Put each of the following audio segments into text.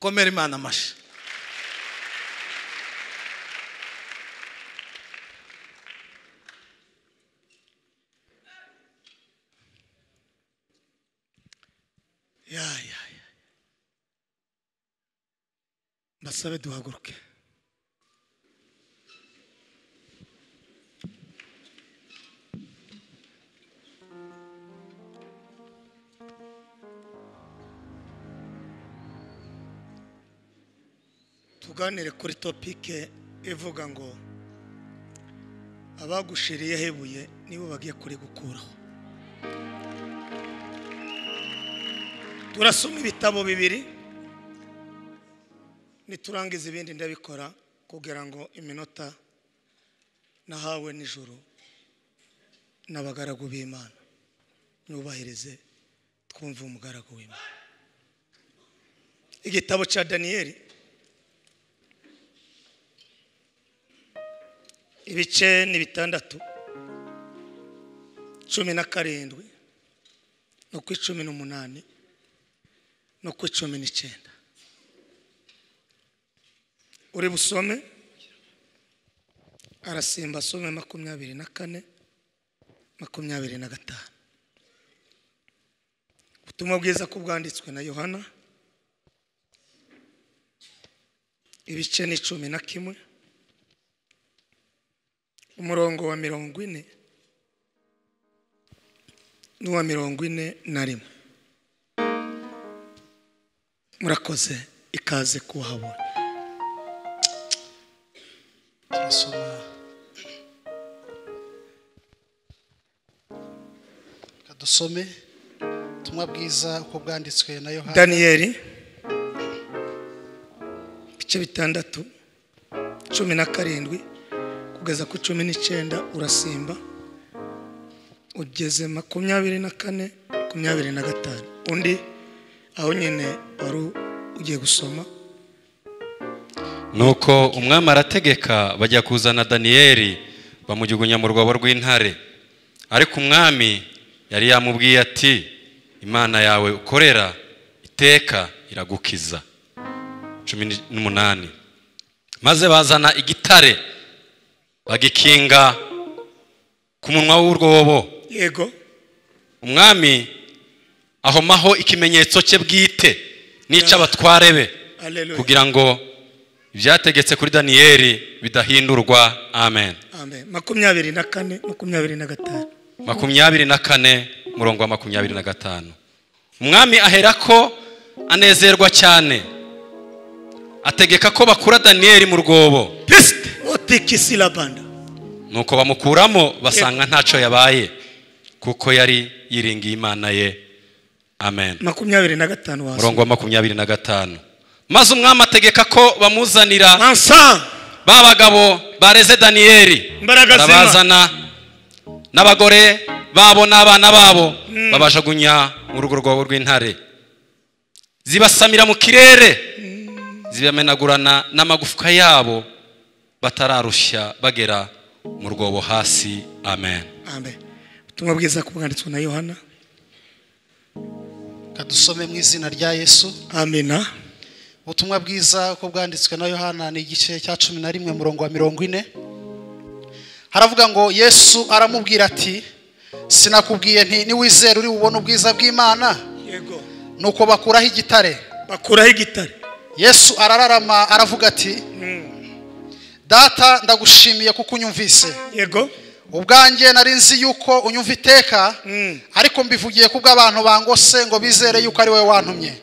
komera Imana amashi. Basabe duhaguruke. Tuganire kuri topike ivuga ngo abagushiriye hebuye nibo bagiye kuri gukuraho. Turasoma ibitabo bibiri, niturangiza ibindi ndabikora kugira ngo iminota nahawe nijoro n'abagaragu b'Imana nyubahirize twumva umugaragu w'Imana. Igitabo cha Daniyeli ibice ni 6 17 no ku 18 no ku 19. Uri busome arasimba some 24 25. Ubutumwa bwiza ko bwanditswe na Yohana ibice ni 11 umurongo wa 40 n'uwa 41. Murakoze ikaze kuhabona. Turasoma kadusome ubutumwa bwiza uko bwanditswe na Yohana. Daniyeli ibice 6 17 kugeza ku 19 urasimba ugeze 24 25. Undi aho nyene wari ugiye gusoma. Nuko umwami arategeka bajya kuzana Daniyeli bamujugunya mu rwabo rw'intare. Ariko umwami yari yamubwiye ati Imana yawe ukorera iteka iragukiza. 18. Maze bazana igitare bagikinga ku munwa w'urwobo. Yego. Umwami ahomaho ikimenyetso cye bwite nica abatware be kugira ngo ibyategetse kuri Daniyeli bidahindurwa. Amen. Amen. 24 25. 24 murongo wa 25. Umwami aherako anezerwa cyane ategeka ko bakura Daniyeli mu rwobo. Piste otikisila banda. Nuko bamukuramo basanga ntaco yabaye kuko yari yiringiye Imana ye. Amen. 25 murongo wa 25. Maze umwami ategeka ko bamuzanira babagabo bareze Daniyeli. Barabazana n'abagore babo n'abana babo babajagunya mu rugo rwabo rw'intare. Zibasamira mu kirere zibamenagurana n'amagufwa yabo batararushya bagera mu rwobo hasi. Amen. Amen. Ubutumwa bwiza ko bwanditswe na Yohana. Kadusome mu izina rya Yesu. Amina. Ubutumwa bwiza uko bwanditswe na Yohana ni igice cya 11 murongo wa 40. Haravuga ngo Yesu aramubwira ati sinakubwiye nti ni wizera uri ubona ubwiza bw'Imana. Yego. Nuko bakuraho igitare. Bakuraho igitare. Yesu arararama aravuga ati Data ndagushimiye kuko unyumvise. Yego. Ubwanjye narinzi yuko unyumva iteka ariko mbivugiye kubwo abantu bangose ngo bizere yuko ari we wantumye.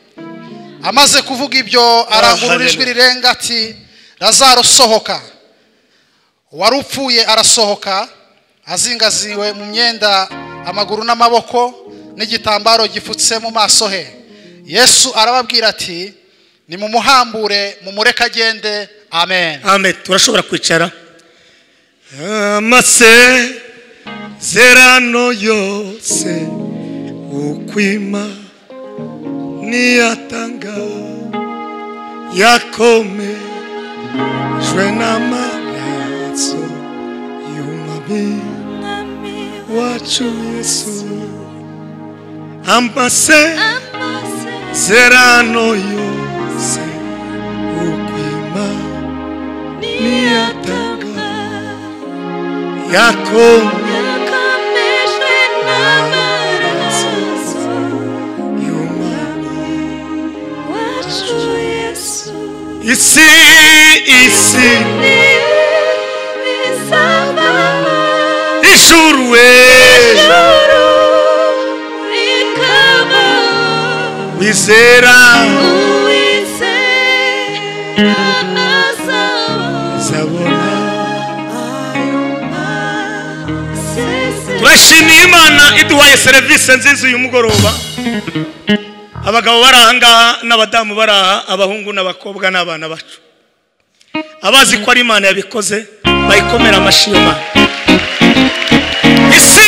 Amaze kuvuga ibyo arangurura ijwi rirenga ati Lazaro sohoka. Warupfuye arasohoka azingaziwe mu myenda amaguru n'amaboko n'igitambaro gifutse mu maso he. Yesu arababwira ati nimumuhambure mumureka agende. Amen. Amen. Turashobora kwicara. Amasezerano yose ukwima niyatanga yakomejwe n'amaraso y'umwami wacu Yesu. Amasezerano yose yakomejwe n'amaraso y'umwami wacu Yesu. Isi ijuru wizera zabona. Turashimiye Imana iduhaye serivisi nziza uyu mugoroba. Abagabo barahangaha n'abadamu baraha, abahungu n'abakobwa n'abana bacu. Abazi ko ari Imana yabikoze bayikomera amashyi Imana. Isi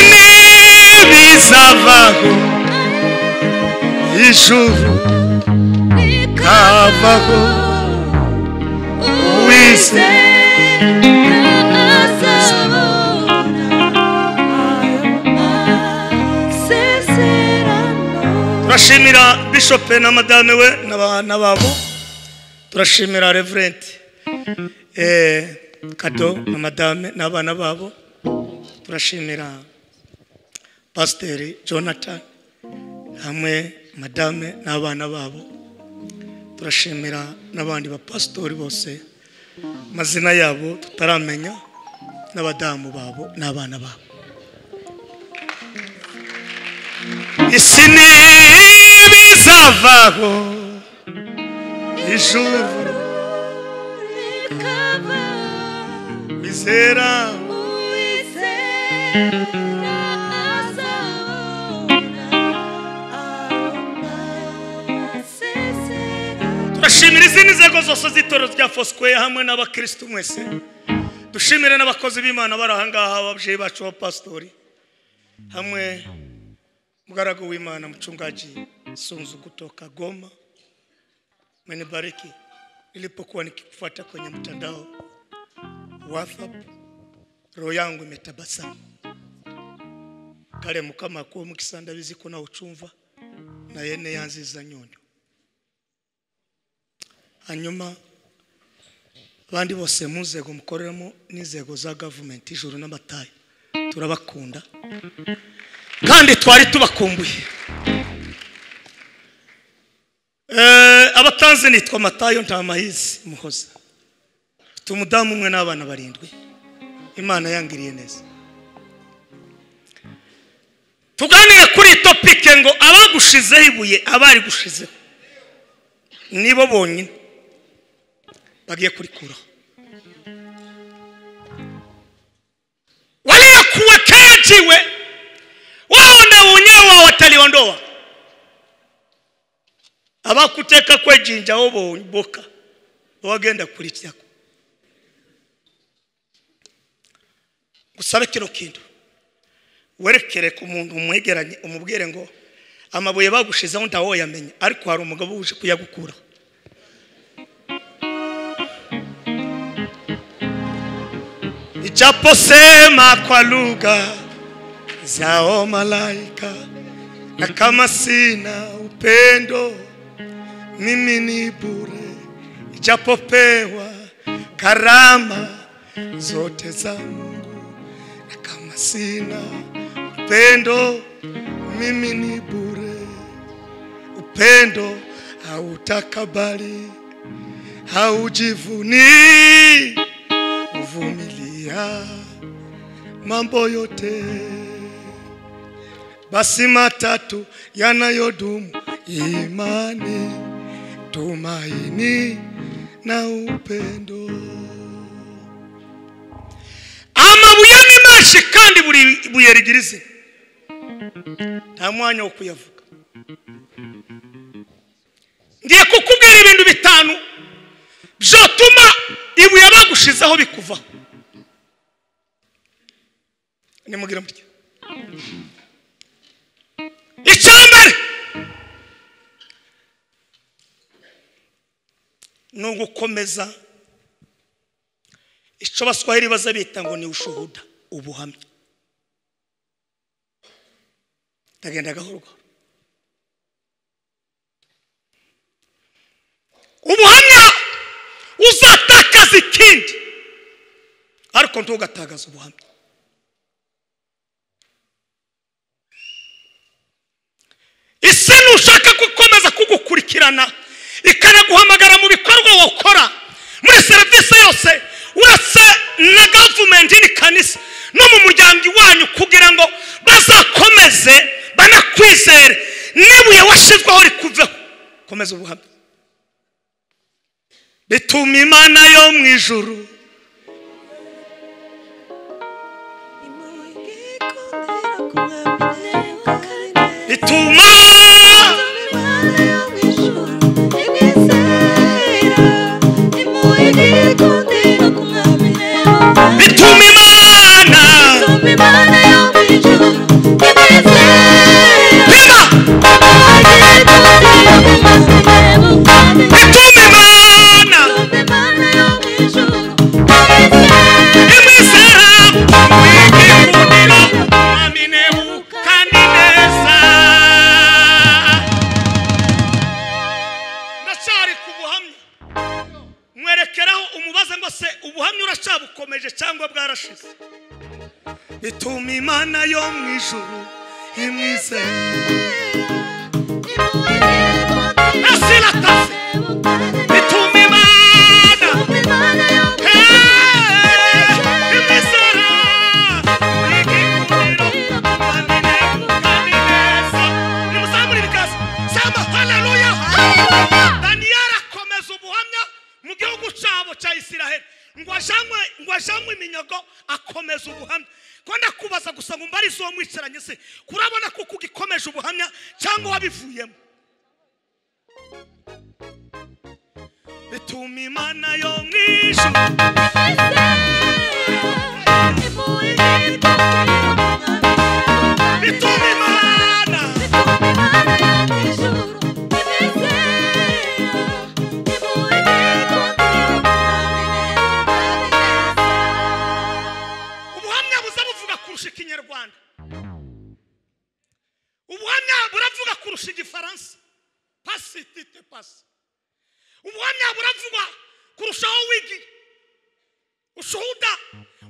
bizavaho, ijuru kavaho, turashimira Bishop na madame we n'abana babo. Turashimira Reverend Kado na madame n'abana babo. Turashimira Pastor Jonathan hamwe madame n'abana babo. Turashimira n'abandi ba pastori bose mazina yabo tutaramenya, n'abadamu babo n'abana babo. Isi bizavaho, ijuru wizera turashimira izindi nzego zose z'itorero rya Foursquare hamwe n'abakristo mwese. Dushimire n'abakozi b'Imana barahangaha, ababyeyi bacu b'abapastori hamwe mugaragu w'Imana mchungaji Sunzu kutoka Goma. Menibariki nilipokuwa nikikufuata kwenye mtandao WhatsApp, roho yangu imetabasamu. Kale mukama ko mukisanda biziko na uchumva na yene yanziza nyonyo. Hanyuma abandi bose muzego mukoreramo n'inzego za government ijuru n'amatayo, turabakunda kandi twari tubakumbuye. Abatanze nitwa Matayo Ntamahizi Muhoza, tumudamu umwe n'abana barindwi. Imana yangiriye neza. Tuganire kuri topic ngo abagushizeho ibuye, abari gushizeho nibo bonyine bagiye kurikuraho. Waliokuwekea jiwe wao ndio wenyewe wataliondoa. Abakuteka kwejinja obo boka wagenda kurityako. Gusabe kino kintu werekere ku muntu umwegeranye umubwire ngo amabuye bagushizeho ndawo yamenye, ariko hari umugabo uje kuyagukura. Ijaposema kwa lugha zao malaika, na kama sina upendo mimi ni bure. Ijapopewa karama zote za Mungu, na kama sina upendo mimi ni bure. Upendo hautakabali, haujivuni, uvumilia mambo yote. Basi matatu yanayodumu: imani, tumaini na upendo. Amabuye ni menshi kandi buri buye rigirize nta mwanya wo kuyavuga. Ngiye kukubwira ibintu bitanu byotuma ibuye bagushizeho bikuvaho. Nimugira mutya. Icyambere no gukomeza icyo Baswahili baza bita ngo ni ushuhuda, ubuhamya. Tagenda gahoro. Ubuhamya uzatakaza ikindi ariko ntugatagaza ubuhamya. ikagushyikirana ikanaguhamagara mu bikorwa wakora muri serivisi yose uretse na gavumenti n'ikanisa no mu muryango iwanyu kugira ngo bazakomeze banakwizere n'ibuye washizweho rikuveho komeza ubuhamya bituma Imana yo mu ijuru bituma Imana yo mu ijuru bituma Imana yo mu ijuru Daniel akomeza ubuhamya mu gihugu cyabo cya Isiraheli ngo ajanywe iminyago akomeza ubuhamya ko ndakubaza gusa ngo mbari zo mwicaranye se kurabona ko kugikomeje ubuhamya cyangwa wabivuyemo bituma Imana yo mu ijuru bituma Imana ubuhamya buzabuvuga kurusha ikinyarwanda ubuhamya buravuga kurusha igifaransa pasi tite pasi ubuhamya buravuga kurushaho wigi ushuhuda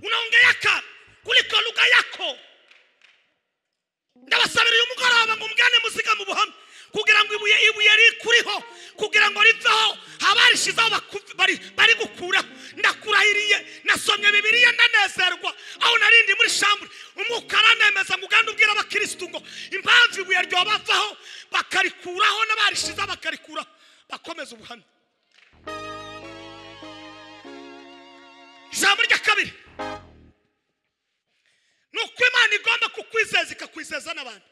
unaongea kuliko lugha yako ndabasabira uyu mugoroba ngo mugane muzika mu buhamya kugira ngo ibuye rikuriho kugira ngo riveho abarishizaho bari gukura ndakurahiriye nasomye Bibiliya ndanezerwa aho narindi muri shambure umwuka aranemeza ngo ugande ubwira abakristo ngo impamvu ibuye ryo bavaho bakarikuraho n'abarishizaho bakarikuraho bakomeza ubuhamya ijambo rya kabiri nuko Imana igomba kukwizeza ikakwizeza n'abantu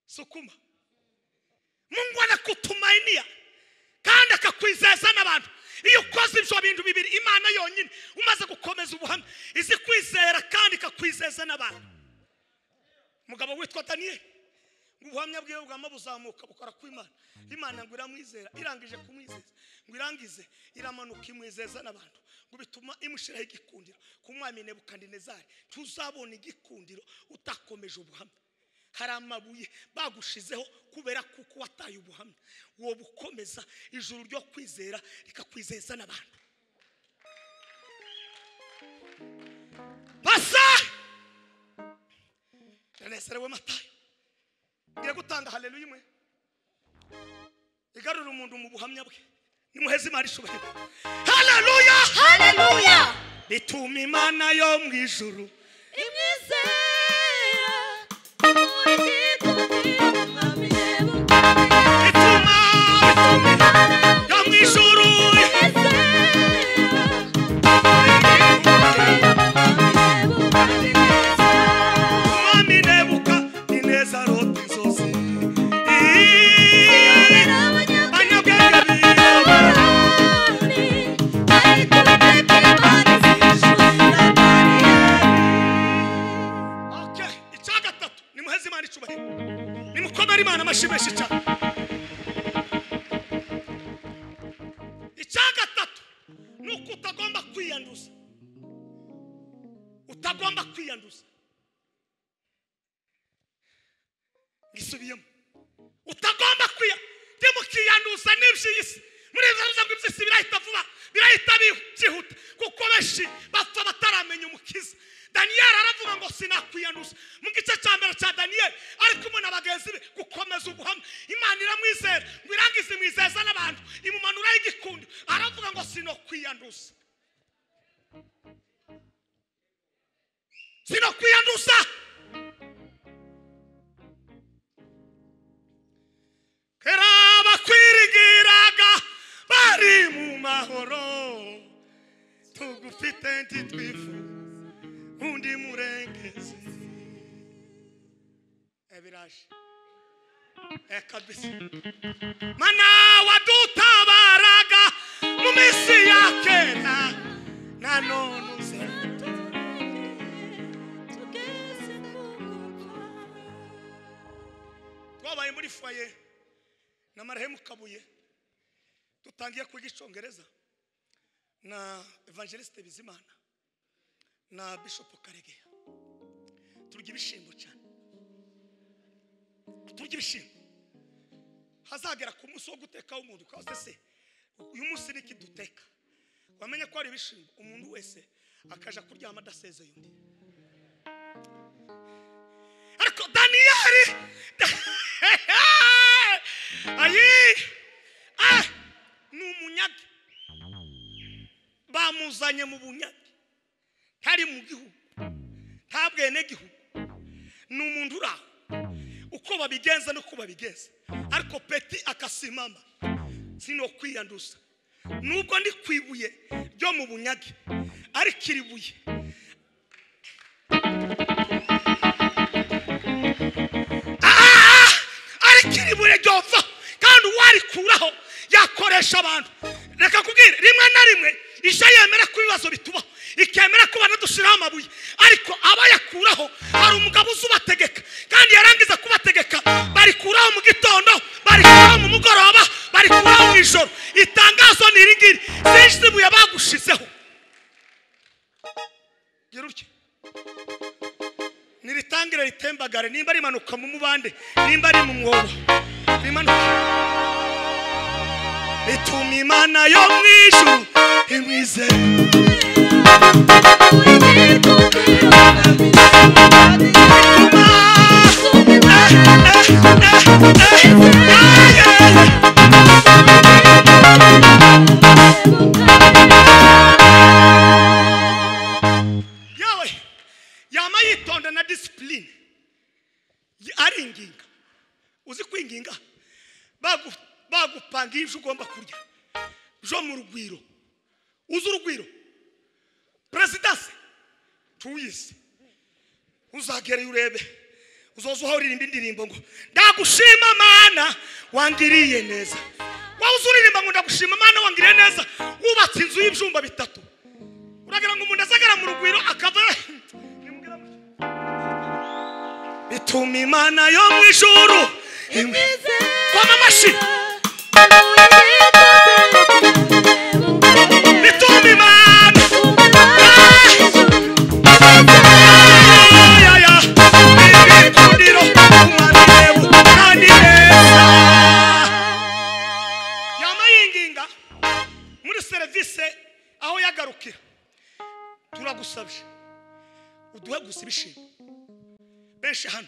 sukuma Mungu anakutumainia kandi akakwizeza n'abantu iyo ukoze ibyo bintu bibiri Imana yonyine umaze gukomeza ubuhamya izi kwizera kandi ikakwizeza n'abantu mugabo witwa Daniel ubuhamya bwiwe bwamabuzamuka bukora ku Imana ngo iramwizera irangije kumwizeza ngo irangize iramanuka imwizeza n'abantu ngo bituma imushiraho igikundiro ku mwami Nebukadinezari tuzabona igikundiro utakomeje ubuhamya hari amabuye bagushizeho kubera kuko wataye ubuhamya wo bukomeza ijuru ryo kwizera rikakwizeza n'abantu basa ndanezerewe Matayo ngiye gutanga haleluya imwe igarura umuntu mu buhamya bwe nimuheze Imana ishubahiro haleluya haleluya bituma Imana yo mu ijuru imwizera yo mu ijuru umwami Nebukadineza arota inzozi nimukomere Imana amashimeshi cyane icya gatatu nuko utagomba kwiyanduza gisubiyemo utagomba kwiyanduza n'iby'isi muri izo ngo iby'isi birahita vuba birahita byihuta kuko benshi bapfa bataramenya umukiza Daniyeli aravuga ngo sinakwiyanduza mu gice cya mbere cya Daniyeli ariko umuntu abagenzi be gukomeza ubuhamya Imana iramwizera ngo irangize imwizeza n'abantu imumanura y'igikundi aravuga ngo sinokwiyanduza kera bakwirigiraga bari mu mahoro tugufite ntitwifu undi murengezi ebiraje kabisa mana wadutabaraga mu minsi ya kera na none twabaye muri foyer na Marehemu Kabuye tutangiye kwiga Icyongereza na Evangeliste Bizimana na Bishop Karegeya turya ibishimbo cyane turya ibishimbo hazagera ku munsi wo guteka umuntu kaze se uyu munsi niki duteka wamenye ko ari ibishimbo umuntu wese akaja kuryama adasezeye undi ariko Daniyeli n'umunyage bamuzanye mu bunyage ntari mu gihugu ntabwene gihugu n'umuntu uraho uko babigenza no kubabigenza ariko peti akasimama sino kwiyanduza nubwo ndi kwibuye ryo mu bunyage ariko iribuye arikiribuye ryova kandi uwarikuraho yakoresha abantu reka kubwira rimwe na rimwe ije yemera ko ibibazo bitubaho ikemera ko banadushiraho amabuye ariko abayakuraho hari umugabo uzubategeka kandi yarangiza kubategeka barikuraho mu gitondo barikuraho mu mugoroba barikuraho mu ijoro itangazo niringiri zishibuye bagushizeho giruke niritangire ritembagare nimba rimanuka mu mubande nimba ari mu mwobo rimanuka bituma Imana yo mwijuru imwize yawe yama yitonda na discipline aringinga uzi kwinginga bagupanga ivyo ugomba kurya jo mu rugwiro uzi urugwiro presidence tuyizi uzagere urebe uzozo horirimba indirimbo ngo ndagushima Mana wangiriye neza wa uzuririmba ngo ndagushima Mana wangiriye neza wubatse inzu y'ibyumba bitatu uragira ngo umuntu azagara mu rugwiro akava bituma Imana yo mwijuru imwize kwa mamashi bituma Imana yamayinginga muri service aho yagarukira turagusabye uduhe gusa ibishimbo benshi hano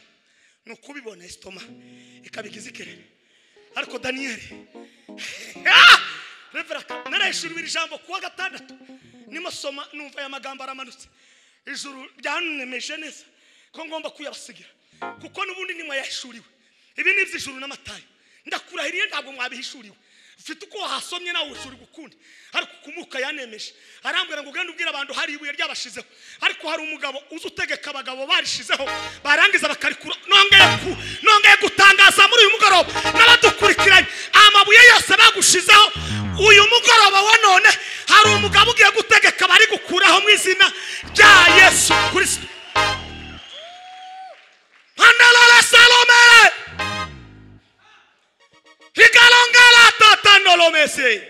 no kubibona istoma ikabigize ikerere ariko Daniyeli Reveraka narayishurira ijambo kuwa gatandatu nimo soma numva ya magambo aramanutse ijuru ryanemeje neza ko ngomba kuyabasigira kuko nubundi nimwe yashuriwe ibi ni iby'ijuru n'amatayo ndakurahiriye ntabwo mwabihishuriwe ufite uko hasomye nawe ushuri gukundi ariko kumuka yanemeje arambwira ngo genda ubwira abantu hari ibuye ryabashizeho ariko hari umugabo uzutegeka abagabo barishizeho barangiza bakarikura nongeye gutangaza muri uyu mugoroba n'abadukurikiranye amabuye yose bagushizeho uyu mugoroba wa none hari umugabo ugiye gutegeka bari gukuraho mu izina rya Yesu Kristo Andalala Salome Hikalongala tatandolo mese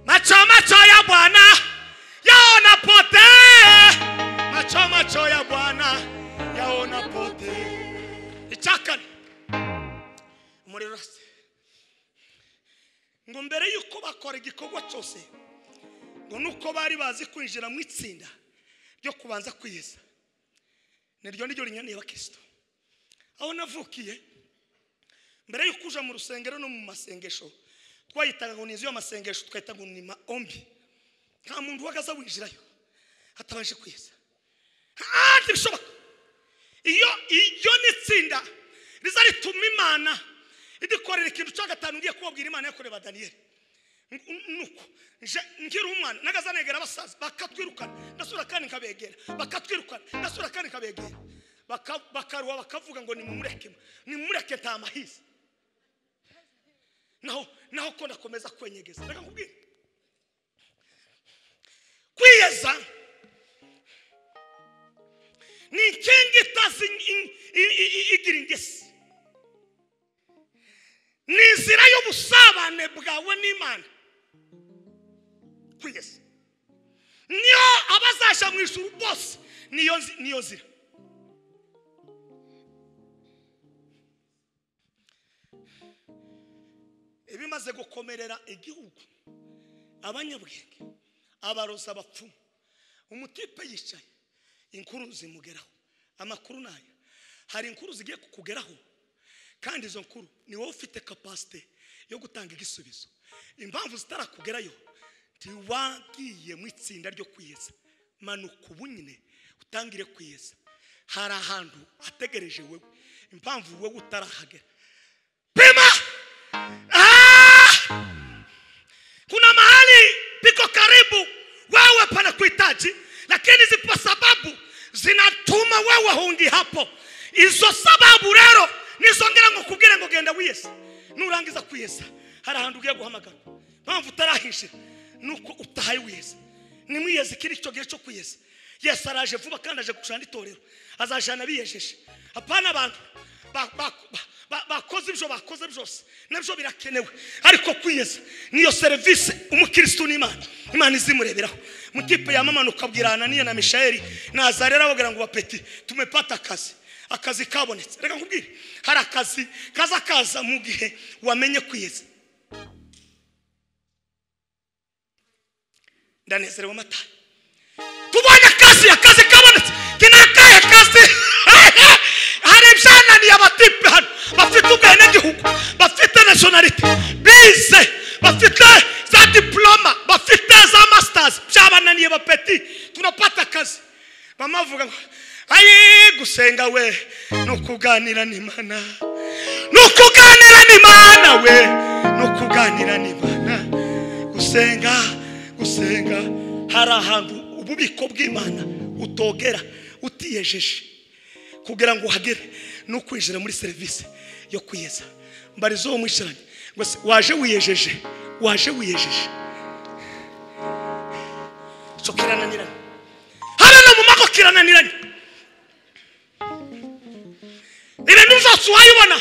macho ya Bwana yaona pote macho ya Bwana yaona pote ichakani umuriro ngo mbere yuko bakora igikorwa cyose ngo nuko bari bazi kwinjira mu itsinda ryo kubanza kwiyeza. Niryo niryo rinyaniye abakristo. Aho navukiye mbere yo kuja mu rusengero no mu masengesho twayitaga ngo nizo y'amasengesho twayitaga ngo ni maombi. Nta muntu wagaza winjirayo hatabanje kwiyeza. Bishoboka iyo nitsinda rizarituma Imana idikorera ikintu cya gatanu ngiye kubabwira Imana yakoreba Daniel. Nuko ngira umwana nagazanegera abasaza bakatwirukana ndasura kandi nkabegera bakatwirukana ndasura kandi nkabegera bakaruwa bakavuga ngo nimureke nta mahizi. Naho ko nakomeza kwenyegeza. Reka nkubwire kwiyeza ni kingi tazi igira ingesi. Ni inzira y'ubusabane bwawe n'Imana. Kwiyeza niyo abazasha mu ijuru bose niyo nzira. Ibimaze gukomerera igihugu abanyabwenge abaroza abapfumu umutipe yicaye inkuru zimugeraho. Amakuru nayo hari inkuru zigiye kukugeraho kandi izo nkuru ni wowe ufite capacity yo gutanga igisubizo. Impamvu zitarakugerayo ntiwagiye mu itsinda ryo kwiyeza. Manuka ubunyine utangire kwiyeza. Hari ahantu ategereje wewe impamvu wewe utarahagera. Pima kuna mahali piko karibu wewe pana kuhitaji, lakini zipo sababu zinatuma wewe hungi hapo. Izo sababu rero nizongera ngo kubwire ngo genda wiyeza. Nurangiza kwiyeza hari ahantu ugiye guhamagara. Mpamvu utarahishe nuko utahaye wiyeza. Ni mwiyeze kiri cyo gihe cyo kwiyeza. Yesu araje vuba kandi aje gushana itorero. Azajana biyejeje. Apana abantu bakoze ibyo bakoze byose nabyo birakenewe, ariko kwiyeza niyo service umukristo n'Imana izimureberaho. Mutipe yamamanuka bwirana niye na Mishaeli nazarera bagira ngo bapeti tumepata akazi kabonetse. Reka nkubwire hari akazi kaza mu gihe wamenye kwiyeza. Ndanezerewe mata tubonye akazi kabonetse. Kinakaye kazi hari byananiye abatipe hano bafite ubwene gihugu bafite nationality bize bafite za diploma bafite za masters byabananiye bapeti tunapata akazi. Bamavuga ngo ayi gusenga we no kuganira n'Imana we no kuganira n'Imana. Gusenga hari ahantu ububiko bw'Imana utogera utiyejeje kugira ngo uhagere no kwinjira muri service yo kwiyeza. Mbarizo wo mwishiranye ngo waje wiyejeje so kirananiranye hano no mu mako kirananiranye. Ibintu byose wayibona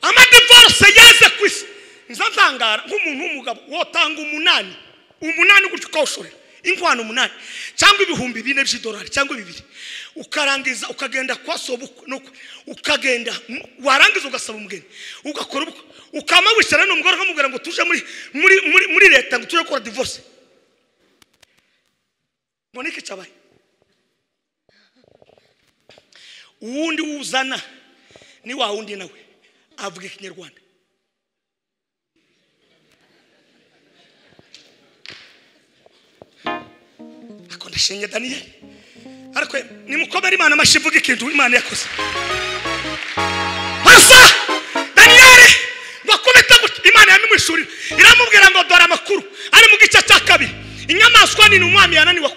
ama divorce yeze kwisi nzantangara nk'umuntu w'umugabo wotanga umunani gutyo kawushorera inkwano 8 cyangwa ibihumbi 4 by'idolari cyangwa 2 ukarangiza ukagenda kwa sobuko no ukagenda warangiza ugasaba umugeni ugakora ubukwe ukama wishara n'umugore akamubwira ngo tuje muri leta ngo tuje gukora divorce. Monike cyabaye uwundi uzana ni wa wundi nawe avuga Ikinyarwanda. Ndashimye Daniel ariko nimukomere Imana amashivuga ikintu Imana yakoze. Hasa Daniel bakubita gutya Imana yamimwishurira iramubwira ngo dora amakuru ari mu gice cya 2. Inyamaswa ni umwami yananiwe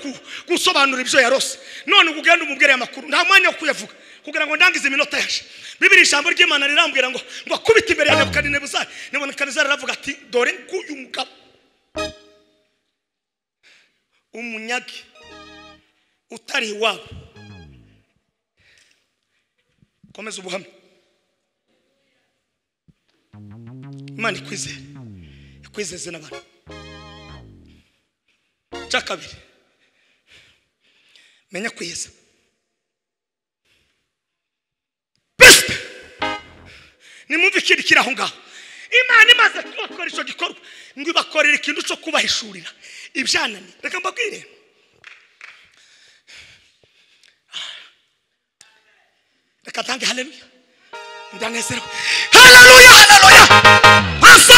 gusobanura ibyo yarose. None ugenda umubwire amakuru nta mwanya wo kuyavuga kugira ngo ndangize iminota yaje. Bibiri ijambo ry'Imana rirambwira ngo akubita imbere ya Nebukadinezari. Nebukadinezari aravuga ati dore nguyu mugabo umunyagi utari wabo. Komeza ubuhamya. Imana ikwizeze n'abantu. Cyakabiri menya kwiyeza. Best nimumve kiri aho ngaho. Imana imaze kubakora icyo gikorwa ngo ibakorera ikintu cyo kubahishurira ibyanani reka mbabwire reka tange haleluya ndanezerewe haleluya asa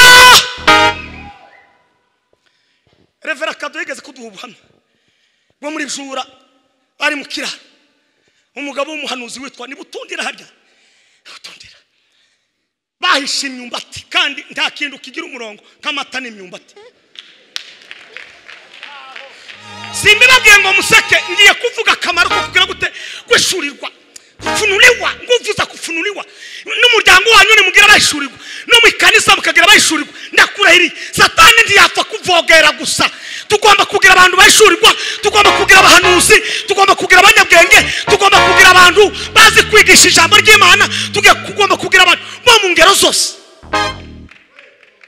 Revera Kado yigeze kuduha ubuhamya bwo muri Jura ari mu kiraro umugabo w'umuhanuzi witwa Nibutundira harya Butundira bahishe imyumbati kandi nta kintu kigira umurongo nk'amata n'imyumbati simbibabwiye ngo museke ngiye kuvuga akamaro ko kugira gute kweshurirwa kufunuliwa nguvuza kufunuliwa n'umuryango wanyu ni mugira bayishurirwa no mu kanisa mukagira bayishurirwa ndakurahiri satani ndiyapfa kuvogera gusa tugomba kugira abantu bayishurirwa tugomba kugira abahanuzi tugomba kugira abanyabwenge tugomba kugira abantu bazi kwigisha ijambo ry'Imana tugomba kugira abantu bo mu ngero zose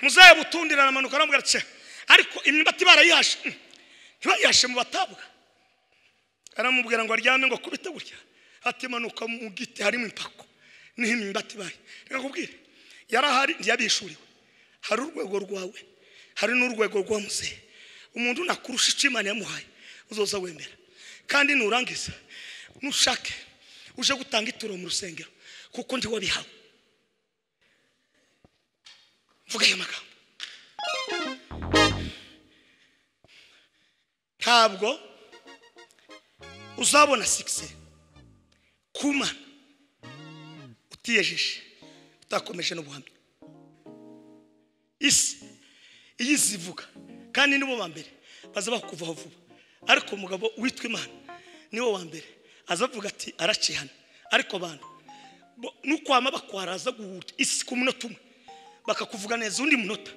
muzaye Butundira namanuka aramubwira ati ariko imyumbati barayihashe ntibayihashe mu batabwa aramubwira ngo aryame ngo kubite gutya ati manuka mu giti harimo impako niho imyumbati bayi nakubwire yarahari ndiyabishuriwe hari urwego rwawe hari n'urwego rwa muzehe umuntu nakurusha icimana yamuhaye uzoza wemera kandi nurangiza nushake uje gutanga ituro mu rusengero kuko ndi wabihawe vuga ya magambo ntabwo uzabona success kumana utiyejeje utakomeje n'ubuhamya isi iyi zivuga kandi nibo bambere baza bakuvaho vuba ariko umugabo witwa Imana niwo wambere azavuga ati aracihana ariko abantu nukwama bakwaraza guhuta isi ku munota umwe bakakuvuga neza undi munota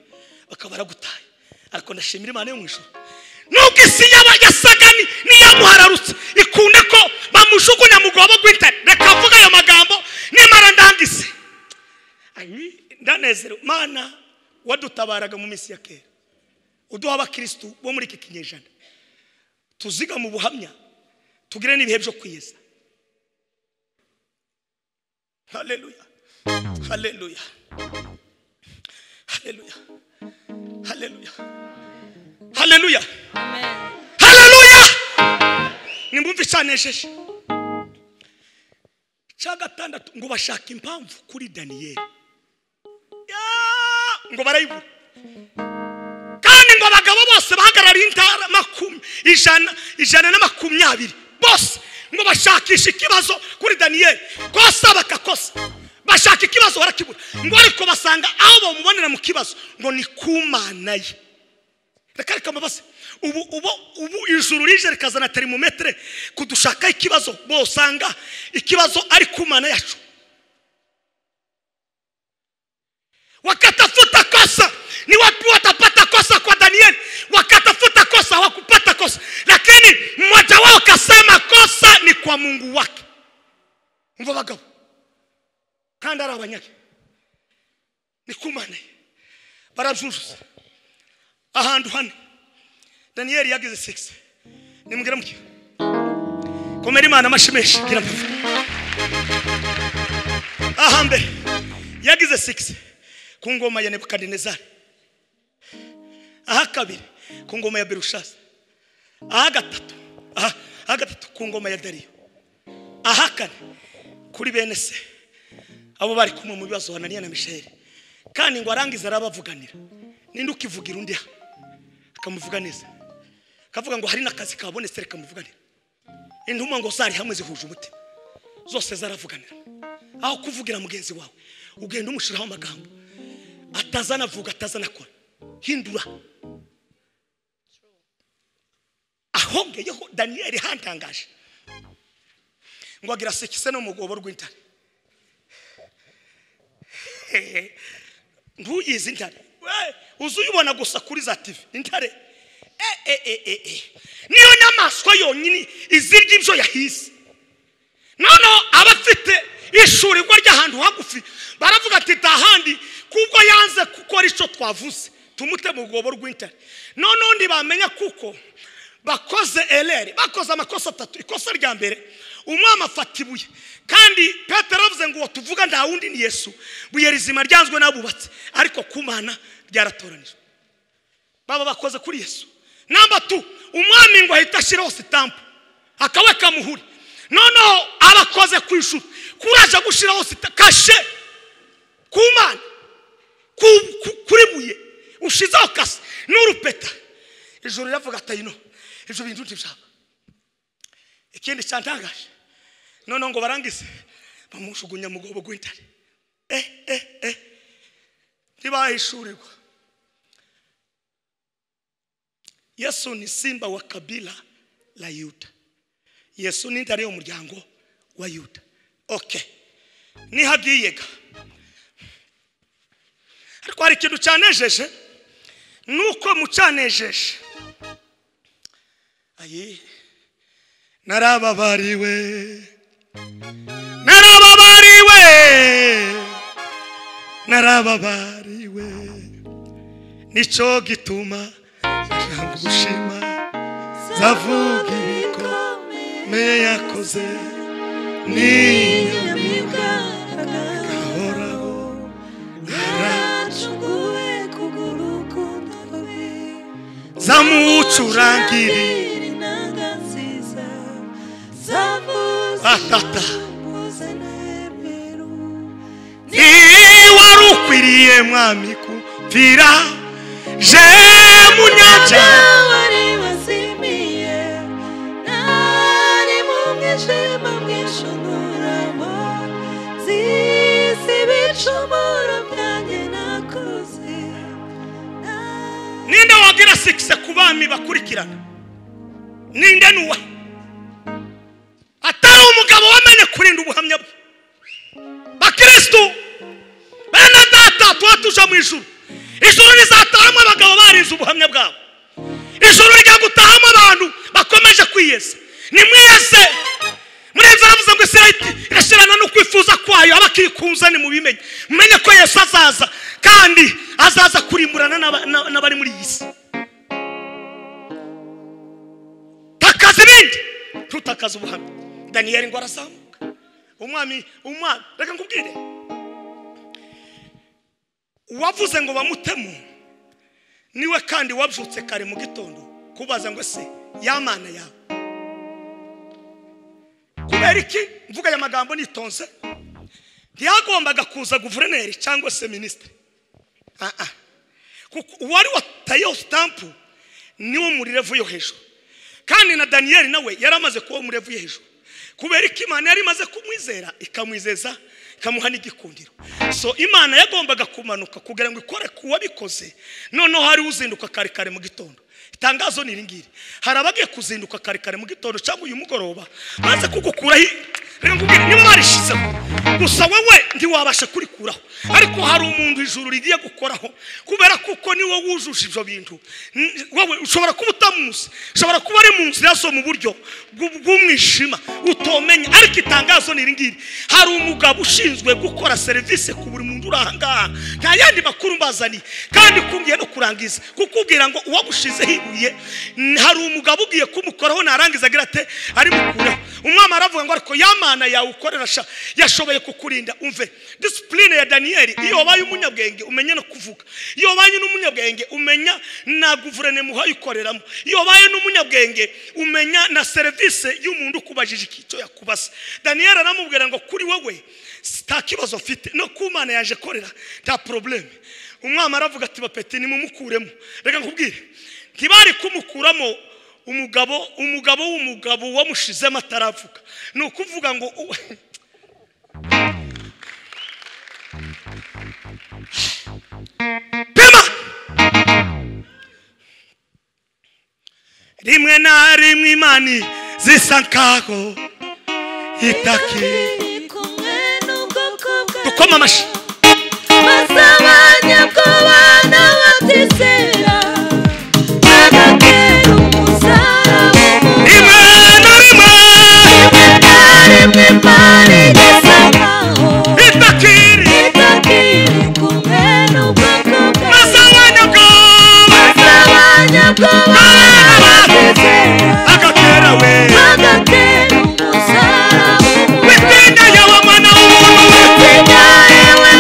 bakabara gutaye ariko ndashimira Imana yo mwisho nuko isi y'abasagani niyamuhararutse ikunde ko bamushugunya mu gobo gw'intare reka vuga ayo magambo nimara ndangise ndanezerewe Mana wadutabaraga mu minsi ya kera uduha abakristo bo muri iki kinyejana tuziga mu buhamya tugire n'ibihe byo kwiyeza haleluya haleluya haleluya haleluya haleluya amen haleluya nimbumva cyanesheje cyagatandatu ngo bashaka impamvu kuri Daniel ngo barayibura kandi ngo abagabo bose bahagarariye intara ijana na makumyabiri bose ngo bashakisha ikibazo kuri Daniel kosa bakakosa bashaka ikibazo barakibura ngo ariko basanga aho bamubonera mu kibazo ngo ni kumana ye reka mabase ubu ijuru rije rikazana termometre kudushaka ikibazo bosanga ikibazo ari kumana yacu wakatafuta kosa ni watu watapata kosa kwa Daniel wakatafuta kosa wakupata kosa lakini mmoja wao kasema kosa ni kwa Mungu wake mvo bagabo kandi ari abanyake ni kumana barajujuza ahantu hane Daniel yagize 6 nimugera muki komera Imana amashimeshi gira mpfu ahambe yagize 6 ku ngoma ya Nebukadinezari aha kabiri ku ngoma ya Berushasa aha gatatu ku ngoma ya Dariyo aha kane kuri bene se abo bari kumwe mu bibazo Hananiya na Mishaeli kandi ngo arangiza arabavuganira ninde ukivugira undi akamuvuga neza kavuga ngo hari nakazi kabonetse reka muvuganira induma ngo sari hamwe zihuje umutima zose zaravuganira aho kuvugira mugenzi wawe ugenda umushiraho amagambo atazana vuga atazana kora hindura ahongeyeho Daniel hantangaje ngo agira sekise no mugobo rw'intare ntuyizi intare uzuyibona gusa kuri za TV intare niyo nyamaswa yonyine izirya ibyo yahise none abafite ishurirwa ry'ahantu hagufi baravuga ati tahandi kuko yanze gukora ico twavuze tumute mu gobo rw'intare none undi bamenya kuko bakoze erreur bakoze amakosa 3 ikosa rya mbere umwami afatibuye kandi Petero avuze ngo tuvuga nda wundi ni Yesu buye rizima ryanzwe nabubatse ariko kumana ryaratoranije baba bakoze kuri Yesu Number 2, umwami ngo ahita ashyiraho sitampu akawe kamuhuri. Noneho abakoze kwishura kuraje gushiraho kashe kumana kuribuye ushizaho kase n'urupeta. Ijoro yavuga atayino ijoro bintu byabo. Ikindi cyantangaje none ngo barangize bamushugunya mu gobo gw'intare. Ntibahishurirwa. Yesu ni simba wa kabila la Yuda. Yesu ni ntare y'umuryango wa Yuda. Okay, nihagiyega ariko hari ikintu cyanejeje nuko mucanejeje. Ayi narababariwe nico gituma gushima zavuga ibikomeye yakoze n'inyamibwa gahoraho naracunguwe kugurukundo rwe zamucurangiri inanga nziza zavuze niwarukwiriye mwami kupfira je munyaja wari wazimiye nari mumwijima mwishonuramo zisi bicumuro byanjye nakoze. Ninde wagira 6 kubami bakurikirana? Ninde nuwe? Atari umugabo wamenye kurinda ubuhamya bwe. Bakristo bana data twatuja mu ijuru. Ijuru rizatahamo abagabo barinze ubuhamya bwabo. Ijuru rya gutahamo abantu bakomeje kwiyesa. Nimwiyese murenze aravuze ngo Isirayeli irashirana no kwifuza kwayo abakikunza ni mubimenye. Mumenye ko Yesu azaza kandi azaza kurimburana n'abari muri iyi si. Takaza ibindi tutakaza ubuhamya. Daniel ngo arazamuka. Umwami reka nkubwire wavuze ngo bamutemu niwe kandi wabyutse kare mu gitondo kubaza ngo se yamana yawe kubera iki mvuga ya magambo nitonze ntiyagombaga kuza guverineri cyangwa se ministre. Wari watayo stampu niwo muri revu yo hejuru kandi na Daniel nawe yaramaze kuba muri revu yo hejuru kubera iki Imana yari maze kumwizera ikamwizeza ikamuha n'igikundiro. So Imana yagombaga kumanuka kugira ngo ikore kuwa bikoze. Noneho hari uzinduka kare kare mu gitondo. Itangazo ni ringiri hari abagiye kuzinduka kare kare mu gitondo cyangwa uyu mugoroba maze kugukuraho niba barishizeho gusa wowe ntiwabasha kurikuraho ariko hari umuntu ijuru rigiye gukoraho kubera kuko niwe wujuje ibyo bintu. Wowe ushobora kuba utamuzi, ushobora kuba ari mu nzira zo mu buryo bw'umwishima utomenya ariko itangazo ni ringiri hari umugabo ushinzwe gukora service ku buri muntu uranga nta yandi makuru mbazani kandi kumbiye no kurangiza kukubwira ngo uwagushize hibuye hari umugabo ugiye kumukoraho narangiza agira ate ari mukuraho. Umwami aravuga ngo ariko yamana yawe ukorera yashoboye kukurinda. Umve discipline ya Daniel iyo wabaye umunyabwenge umenya no kuvuga, iyo wabaye n'umunyabwenge umenya na guverinoma muhaye ukoreramo, iyo wabaye n'umunyabwenge umenya na service y'umuntu kubajije icyo yakubaza. Daniel aramubwira ngo kuri wowe sta kibazo ufite no kumana yaje korera nta problem. Umwami aravuga ati bapeti ni mumukuremo. Reka nkubwire ntibari kumukuramo umugabo wamushizemo ataravuga. Ni ukuvuga ngo pema rimwe na rimwe imani zisankaho itaki dukoma amashi masabanya bw'abana batizera bagakera umusaraba rimwe imani zisankaho itakiri kumwe n'ubwoko bwawe masabanya bw'abana batizera bagakera umusaraba witinya yawe mwana w'umuntu witinya yawe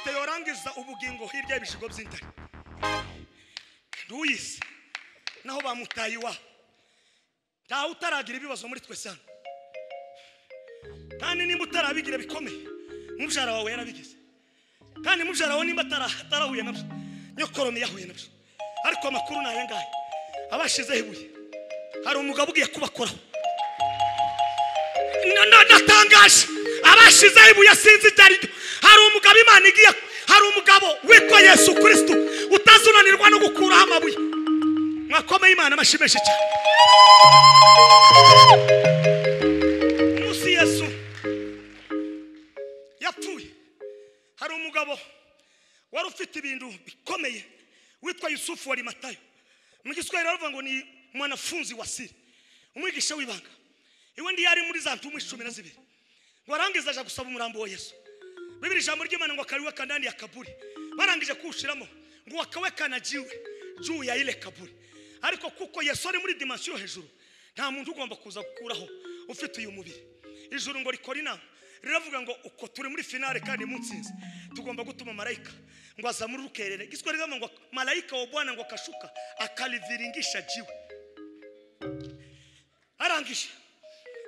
gute yorangiza ubugingo hirya y'ibishigo by'intare nduyise naho bamutaye iwabo ntawe utaragira ibibazo muri twe sana kandi nimba utarabigira bikomeye mubyara wawe yarabigize kandi mubyara wawe nimba atarahuye nabyo nyokoromi yahuye nabyo ariko amakuru nayo ngaye abashizeho ibuye hari umugabo ugiye kubakoraho natangaje abashizeho ibuye sinzi ibyari byo hari umugabo Imana igiye hari umugabo witwa Yesu Kristo utazunanirwa no gukuraho amabuye mwakomeye Imana amashimeshi cyane umunsi Yesu yapfuye hari umugabo wari ufite ibintu bikomeye witwa Yusufu wari Matayo mu Giswahili baravuga ngo ni mwanafunzi wa siri umwigisha w'ibanga iwe ndi yari muri za ntumwe 12 ngo arangiza aje gusaba umurambo wa Yesu Bibiri jambo ry'Imana ngo akariweka ndani ya kaburi barangije kushiramo ngo wakawekana juu ya ile kaburi ariko kuko Yesu ari muri dimension hejuru nta muntu ugomba kuza gukuraho ufite uyu mubiri ijuru ngo rikora inama riravuga ngo uko turi muri finale kandi munsinzi tugomba gutuma malayika ngo azamura urukerere giswa rigamba ngo malayika wa Bwana ngo akashuka akaliviringisha jiwe arangije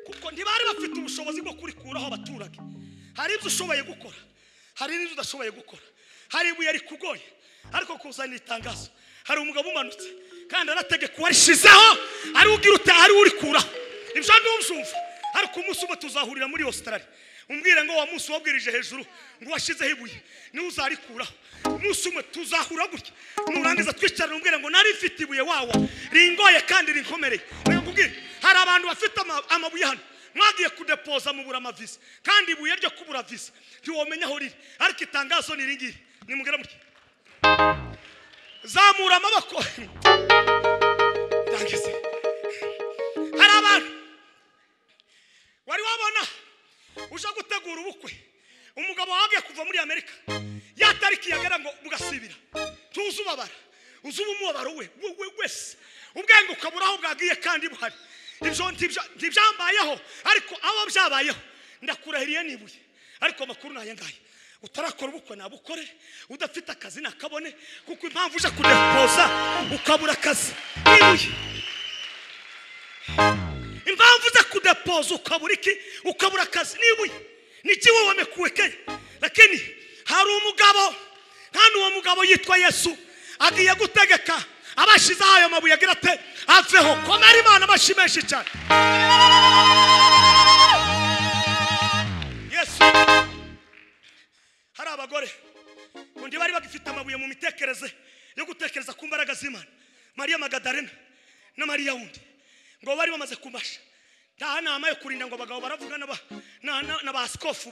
kuko ntibari bafite ubushobozi bwo kurikuraho abaturage hari ibyo ushoboye gukora hari n'ibyo udashoboye gukora hari ibuye rikugoye ariko kuzana itangazo hari umugabo umanutse kandi arategeka warishizeho ari ugira ute ari urikuraho ibyo ndumva ariko umunsi umwe tuzahurira muri Australia umbwire ngo wa munsi wabwirije hejuru ngo washizeho ibuye ni uzarikuraho umunsi umwe tuzahura gutya nurangiza twicarana umbwire ngo nari mfite ibuye wawa ringoye kandi rinkomereye nakubwire hari abantu bafite amabuye hano mwagiye kudepoza mu buramavisi kandi ibuye ryo kubura visa ntiwomenya aho riri ariko itangazo ni ringiri nimugera muke zamura amaboko ndangise hari abantu wari wabona uje gutegura ubukwe umugabo wagiye kuva muri Amerika ya tariki yagera ngo mugasibira tuzubabara uzubumubabaro we wese ubwenge ukaburaho bwagiye kandi buhari ibyo ntibyambayeho ariko abo byabayeho ndakurahiriye nibuye ariko makuru naye ngaye utarakora ubukwe nabukore udafite akazi nakabone kuko impamvu uje kudepoza ukabura akazi nibuye impamvu uza kudepoza ukabura iki ukabura akazi nibuye nikiwe wamekuwekeye lakini hari umugabo kandi uwo mugabo yitwa Yesu agiye gutegeka abashize ayo mabuye agira ate aveho komera Imana bashimeshi cyane Yesu hari abagore undi bari bagifite amabuye mu mitekereze yo gutekereza ku mbaraga z'Imana Maria Magdalena na Maria wundi ngo bari bamaze kumasha nta nama yo kurinda ngo abagabo baravuga na baskofu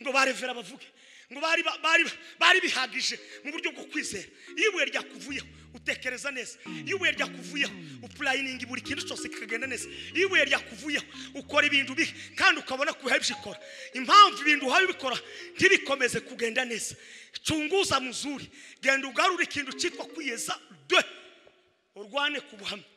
ngo barevera bavuge ngo bari bihagije mu buryo bwo kwizera ibuye ryakuvuyeho utekereza neza ibuye ryakuvuyeho upulayiningi buri kintu cyose kikagenda neza ibuye ryakuvuyeho ukora ibintu bi kandi ukabona kuhabishikora impamvu ibintu habikora ntibikomeze kugenda neza chunguza muzuri genda ugarura ikintu cyitwa kwiyeza de urwane ku buhamya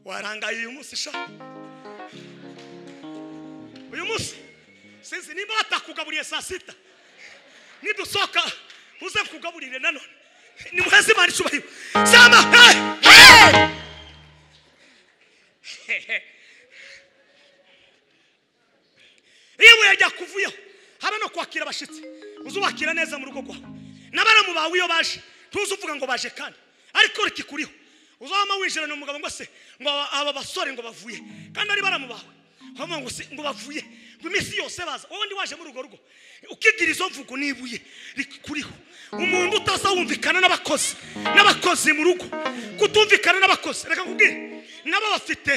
warangaye uyu munsi sha uyu munsi sinzi nimba batakugaburiye saa 6 nidusoka uze kugaburire nanone ni muhezi Imana icubahiro sama iwe yajya kuvuyeho haba no kwakira abashitsi uzubakira neza mu rugo rwawe nabaramu bawe iyo baje tuzuvuga ngo baje kandi ariko rikikuriho uzama winjira no mugabo ngo se ngo aba basore ngo bavuye kandi ari baramu bawe hama ngo bavuye ngo imisi yose baza wowe ndi waje muri rugo ukigira izo mvugo nibuye rikuriho umuntu utazawumvikana n'abakozi mu rugo kutumvikana n'abakozi reka kubwire nabo bafite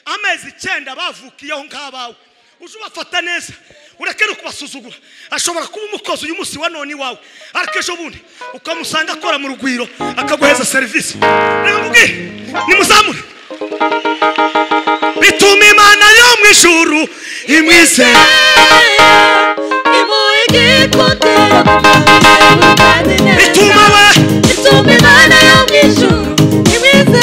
amezi 9 bavukiyeho nk'abawe uje bafata neza urekere kubasuzugura ashobora kuba umukozi uyu munsi wa none wawe ariko ejo bundi ukamusanga akora mu rugwiro akaguheza service namubwire nimuzamure bituma Imana yo mu ijuru imwize bituma Imana yo mu ijuru imwize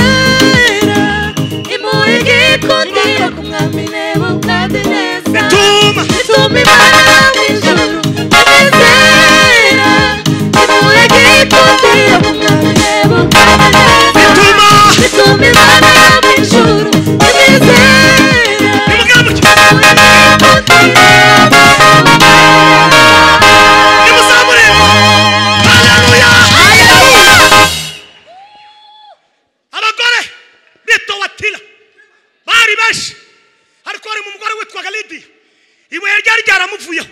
benshi ariko hari mu mugore witwaga Lidiya ibuye ryari ryaramuvuyeho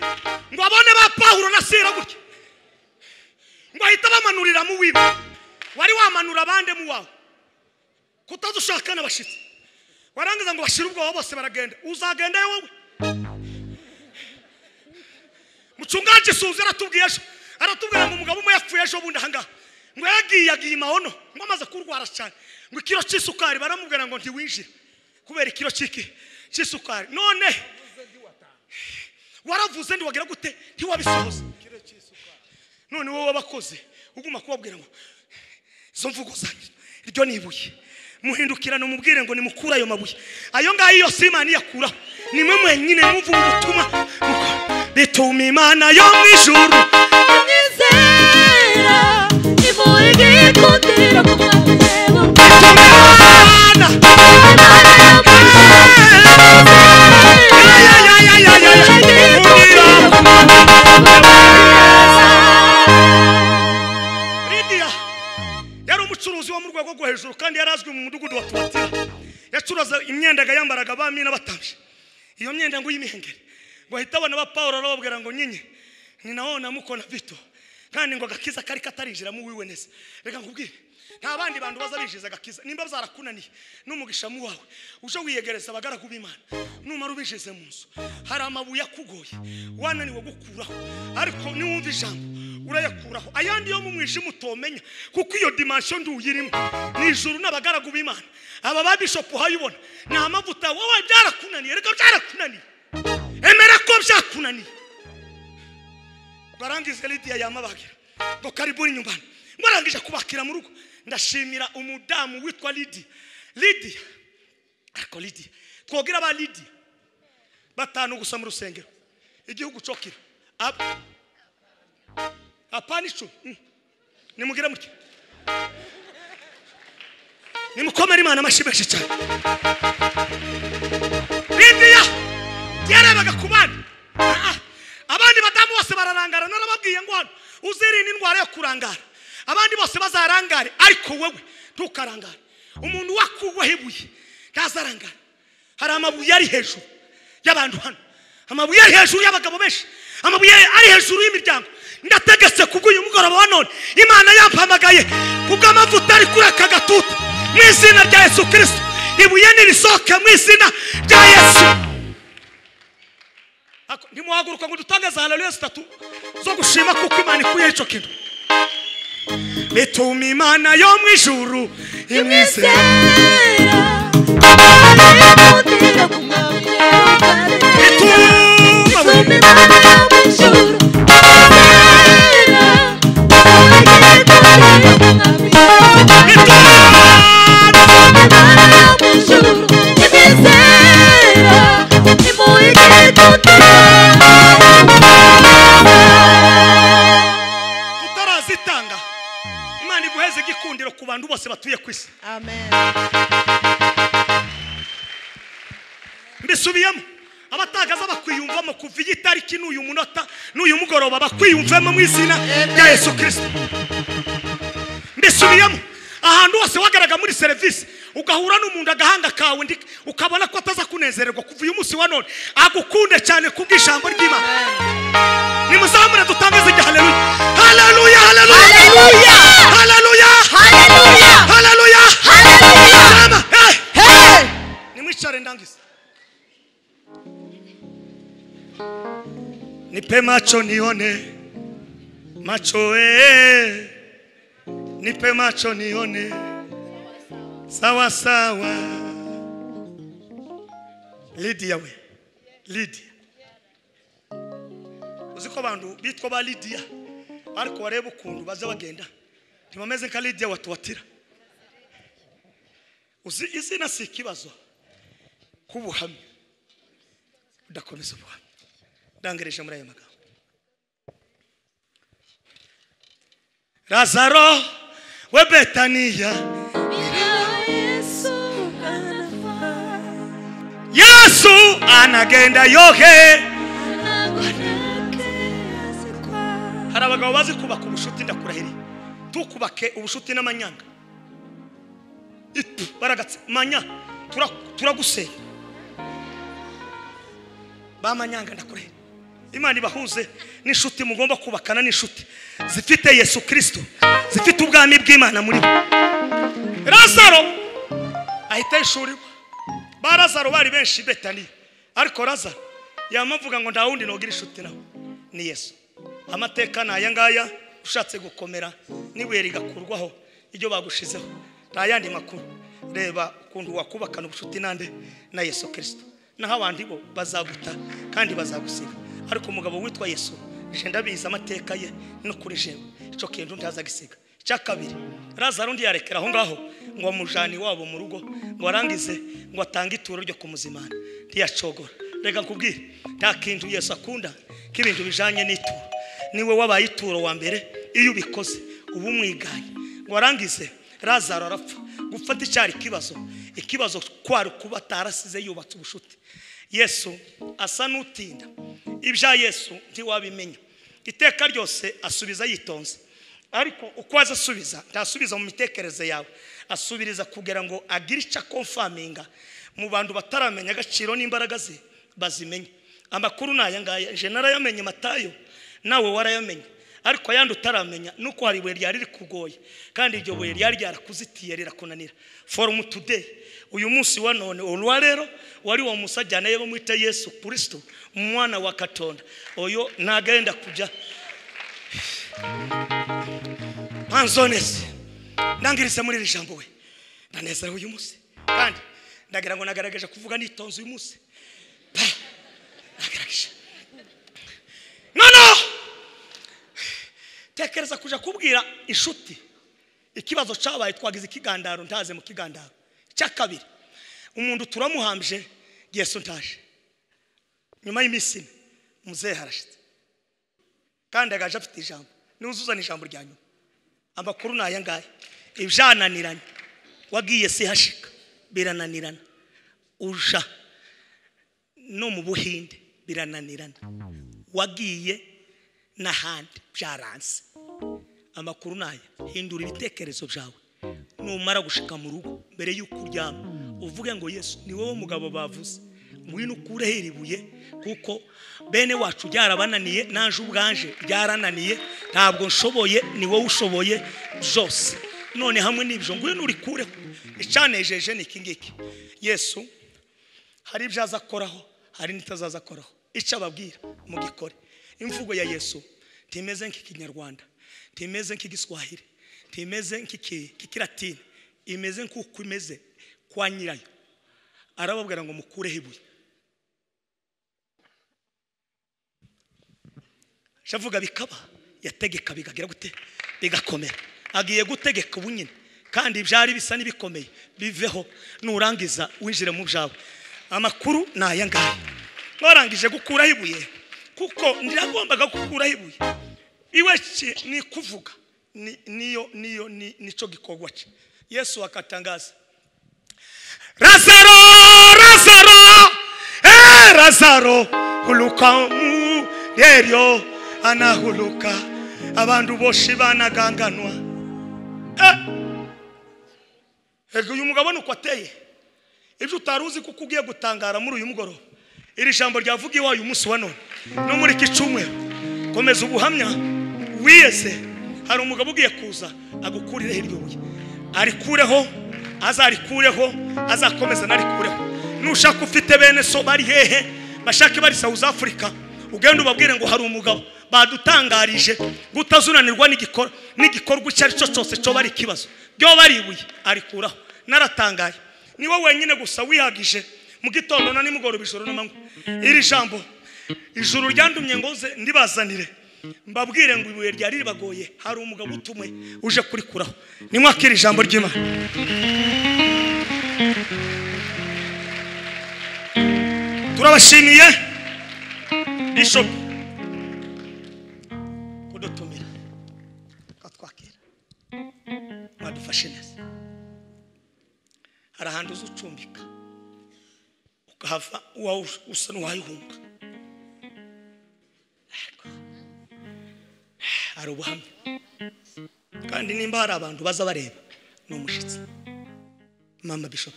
ngo abone ba Pawulo na Sila gutya ngo ahita bamanurira mu wiwe wari wamanura abande mu wawe kutazushaka n'abashitsi warangiza ngo bashira ubwo bose baragenda uzagenda wowe mucungaje suze aratubwira mu mugabo umwe yapfuye ejo bundi hanga ngo yagiye mahono ngo amaze kurwara cyane ngo ikiro cy'isukari baramubwira ngo ntiwinjire kubera ikiro cy'isukari none waravuze ndi wagira gute ntiwabisohoza none wowe wabakoze uguma kubabwira ngo izo mvugo zanyu iryo nibuye muhindukirana umubwire ngo nimukura ayo mabuye ayo ngayo yose Imana yakuraho nimwe mwenyine muvuga ubutumwa bituma Imana yo mu ijuru nizera ivuye gikundira ku mwabuzebo Lidiya yari umucuruzi wo mu rwego rwo hejuru kandi yarazwi mu mudugudu wa Tuwatira yacuruza imyenda yambaraga abami n'abatambyi iyo myenda ngo y'imihengeri ngo ahita abona ba Pawulo arababwira ngo nyinyi ni naho namukona Vito kandi ngo gakiza kari katarinjira mu wiwe neza reka nkubwire nta bandi bantu bazabijiza gakiza nimba byarakunaniye n'umugisha mu wawe uje wiyegereza abagaragu b'Imana numara ubijize mu nzu hari amabuye akugoye wananiwe gukuraho ariko niwumva ijambo urayakuraho ayandi yo mu mwijima utomenya kuko iyo dimension nduyirimo ni ijuru n'abagaragu b'Imana aba ba bishop hayibona ni amavuta wowe byarakunaniye reka byarakunaniye emera ko byakunaniye barangize Lidiya yamabagira ngo kariburi nyumbani mwarangije kubakira mu rugo ndashimira umudamu witwa Lidiya ariko Lidiya twogira ba Lidiya batanu gusa mu rusengero igihugu cokira apanicho nimugira mutya nimukomera Imana amashibeshi cyane Lidiya yarabaga kubana abandi badamu bose bararangara narababwiye ngo uzirinde indwara yo kurangara abandi bose bazarangare ariko wewe ntukarangare umuntu wakuwe hebuye kazarangara hari amabuye ari hejuru y'abantu hano amabuye ari hejuru y'abagabo benshi amabuye ari hejuru y'imiryango ndategetse kuguye umugoroba wa none Imana yampamagaye kubwo amavuta ari kuri aka gatutu mu izina rya Yesu Kristo ibuye nirisoke mu izina rya Yesu ntimuhaguruka ngo dutangaze haleluya zitatu zo gushima kuko Imana ikuye ico kintu bituma Imana yo mu ijuru imwizera gikundira ku mwabuzebo tutarazitanga Imana iguheze gikundiro ku bantu bose batuye kwisi amen mbisubiyemo abatagaza bakwiyumvamo kuva igitariki n'uyu munota n'uyu mugoroba bakwiyumvamo mu izina rya Yesu Kristo mbisubiyemo ahantu hose wagaraga muri service ugahura n'umuntu agahanga kawe ukabona ko ataza kunezererwa kuva uyu munsi wa none agukunde cyane kubw'ijambo ry'Imana nimuzamure dutangaze haleluya haleluya haleluya haleluya haleluya haleluya hey nimwicare ndangiza nipe macho nione macho nipe macho nione sawa sawa Lidiya we Lidiya uziko bantu bitwa ba Lidiya ariko wareba ukuntu baza bagenda ntibameze nka Lidiya wa Tuwatira uzi izina si ikibazo kubuhamya udakomeza ubuhamya dangereje muri aya magambo Lazaro we Betaniya Yesu anagenda yohe hari abagabo bazi kubaka ubushuti ndakurahiriye tukubake ubushuti n'amanyanga itu baragatse manya turagusenya bamanyanga ndakure Imana ibahuze n'inshuti mugomba kubakana n'inshuti zifite Yesu Kristo zifite ubwami bw'Imana muri bo. Lazaro ahita ishuri ba Lazaro bari benshi Betani ariko Lazaro yamavuga ngo nda wundi nogira inshuti nawe ni Yesu. Amateka na yangaya ushatse gukomera niwe rigakurwaho ibyo bagushizeho tayandi makuru reba kundu wakubakana ubushuti nande na Yesu Kristo naho abandi bo bazaguta kandi bazagusiga ariko umugabo witwa Yesu je ndabiza amateka ye no kuri jewe ico kintu ntazagisiga. Cyakabiri Lazaro ndi yarekera aho ngaho ngo amujani wabo mu rugo ngo arangize ngo atange ituro ryo kumuzimana ntiyacogora. Rega nkubwire nta kintu Yesu akunda k'ibintu bijanye n'ituro niwe wabaye ituro wa mbere iyo ubikoze ubu mwiganye ngo arangize Lazaro arapfa gufata icyari ikibazo kwari kuba tarasize yubatse ubushuti. Yesu asa nutinda ibya Yesu ntiwabimenya iteka ryose asubiza yitonze ariko uko azasubiza ntasubiza mu mitekerereze yawe asubiriza kugera ngo agire icyo confirminga mu bantu bataramenya agaciro n'imbaraga ze bazimenye. Amakuru naya ngaya je narayamenye Matayo nawe warayamenye ariko yandi utaramenya nuko hari ibuye ryari rikugoye kandi iryo buye ryari ryarakuzitiye rirakunanira. For today uyu munsi wa none olwa rero wari wa musajjana yebo mwita Yesu Kristo umwana wa Katonda oyo nagenda kuja Anzones ndangirise muri iri jambo we ndanezerewe uyu munsi kandi ndagira ngo nagaragaje kuvuga nitonze uyu munsi nagaragaje no tekereza kuja kubwira inshuti ikibazo cyabaye twagize ikigandaro ntaze mu kigandaro. Cyakabiri umuntu turamuhambije Yesu ntaje nyuma y'imisi muzehe harashitse kandi agaje afite ijambo nuzuzana ijambo ryanyu. Amakuru naya ngaye ibyananiranye wagiye si hashika birananirana uja no mu Buhinde birananirana wagiye n'ahandi byaranze. Amakuru naya hindura ibitekerezo byawe numara gushika mu rugo mbere y'uko uryama uvuge ngo Yesu ni wowe mugabo bavuze ngwino ukure heribuye kuko bene wacu byarabananiye nanje ubwanje byarananiye ntabwo nshoboye ni wowe ushoboye byose none hamwe n'ibyo ngwino uri kure icanejeje ni kingiki. Yesu hari ibyaza koraho hari nitazaza koraho icyo ababwira mu gikore. Imvugo ya Yesu timeze nk'ikinyarwanda timeze nk'igiswahili timeze nk'ikilatini imeze nk'uko imeze kwa nyirayo arababwira ngo mukure hibuye. Shavuga bikaba yategeka bigagira gute bigakomera agiye gutegeka ubunyine kandi byari bisa nibikomeye biveho nurangiza winjire mu byawe. Amakuru naya ngaye warangije gukura hibuye kuko ndiragombaga gukura hibuye iwe ni kuvuga nico gikogwa cye. Yesu akatangaza Lazaro huluka mu yeryo anahuluka abantu boshi banaganganwa. Uyu mugabo nuko ateye ibyo utaruzi kuko ugiye gutangara muri uyu mugoro. Iri jambo ryavugiye uyu munsi wa none no muri kicumwe komeza ubuhamya wiyese. Hari umugabo ugiye kuza agukurire hiryo buye arikureho azarikureho azakomeza narikureho. Nushaka ufite bene so bari hehe bashake bari South Africa ugenda ubabwire ngo hari umugabo badutangarije gutazunanirwa n'igikorwa cyari cyo cyose cyo bari kibazo byo bari ibuye arikuraho. Naratangaye ni wowe wenyine gusa wihagije mu gitondo na nimugoroba ijoro n'amanywa. Iri jambo ijuru ryandumye ngoze ndibazanire mbabwire ngo ibuye ryari ribagoye hari umugabo utumwe uje kurikuraho. Nimwakira ijambo ry'Imana. Turabashimiye Bishop kudutumira katwakira badufashe neza. Hari ahantu uzucumbika ukahava usa n'uwayihunga hari ubuhamya kandi nimba hari abantu baza bareba no mushitsi. Mama Bishop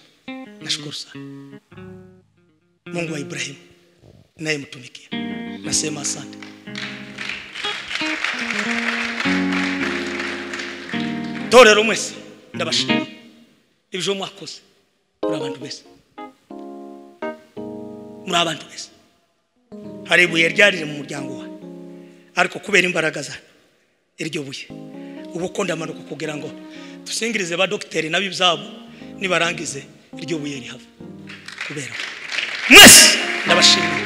nashukuru sana Mungu wa Ibrahim naye mtumikia. Nasema asante. Torero mwese ndabashimiye ibyo mwakoze. Muri abantu bese, muri abantu bese. Hari ibuye ryarire mu muryango wawe, ariko kubera imbaraga zanyu iryo buye ubu ko ndamanuka kugira ngo dusingirize ba dogiteri n'abizabo nibarangize iryo buye rihava. Kubera mwese ndabashimiye,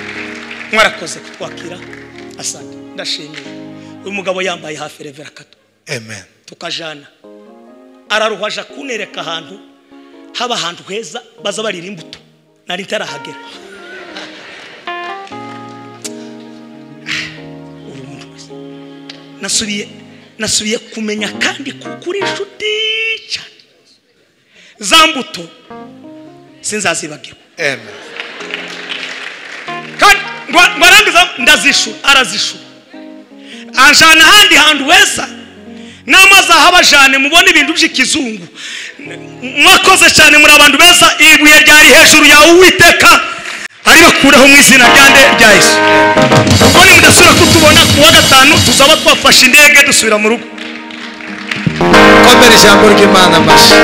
mwarakoze kutwakira. Asante. Ndashimiye uyu mugabo yambaye hafi Revera Kato. Amen. Tukajana araruhaje kunereka ahantu haba ahantu heza baza barira imbuto nari ntarahagera. Nasubiye kumenya kandi kuri inshuti cyane za mbuto sinzazibagirwa. Amen. Kandi ngwarangiza ndazishura, arazishura anjana handi hantu heza n'amazi ahabajane mubona ibintu by'ikizungu. Mwakoze cyane, muri abantu beza. Ibuye ryari hejuru yawe Uwiteka ari bakureho mu izina rya Yesu. Ubwo ni mudasubira kutubona ku wa gatanu tuzaba twafashe indege dusubira mu rugo. Komera ijambo ry'Imana mashi.